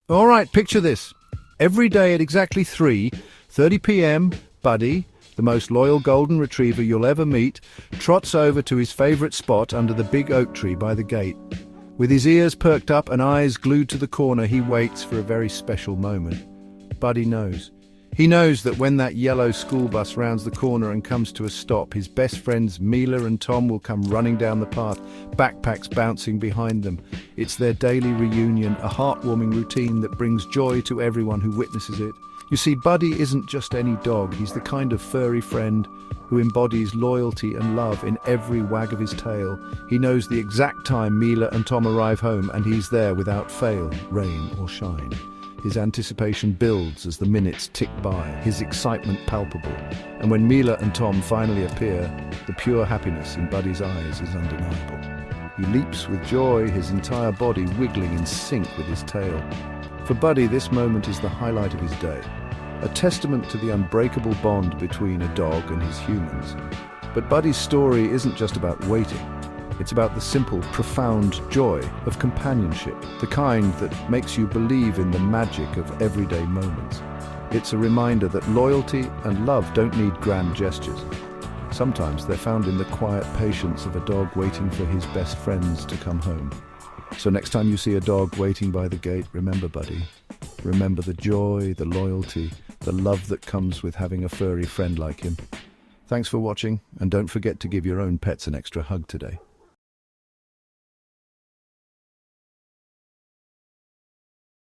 All right, picture this. Every day at exactly 3:30 p.m., Buddy, the most loyal golden retriever you'll ever meet, trots over to his favorite spot under the big oak tree by the gate. With his ears perked up and eyes glued to the corner, he waits for a very special moment. Buddy knows. He knows that when that yellow school bus rounds the corner and comes to a stop, his best friends Mila and Tom will come running down the path, backpacks bouncing behind them. It's their daily reunion, a heartwarming routine that brings joy to everyone who witnesses it. You see, Buddy isn't just any dog. He's the kind of furry friend who embodies loyalty and love in every wag of his tail. He knows the exact time Mila and Tom arrive home, and he's there without fail, rain or shine. His anticipation builds as the minutes tick by, his excitement palpable. And when Mila and Tom finally appear, the pure happiness in Buddy's eyes is undeniable. He leaps with joy, his entire body wiggling in sync with his tail. For Buddy, this moment is the highlight of his day, a testament to the unbreakable bond between a dog and his humans. But Buddy's story isn't just about waiting. It's about the simple, profound joy of companionship, the kind that makes you believe in the magic of everyday moments. It's a reminder that loyalty and love don't need grand gestures. Sometimes they're found in the quiet patience of a dog waiting for his best friends to come home. So next time you see a dog waiting by the gate, remember, Buddy. Remember the joy, the loyalty, the love that comes with having a furry friend like him. Thanks for watching, and don't forget to give your own pets an extra hug today.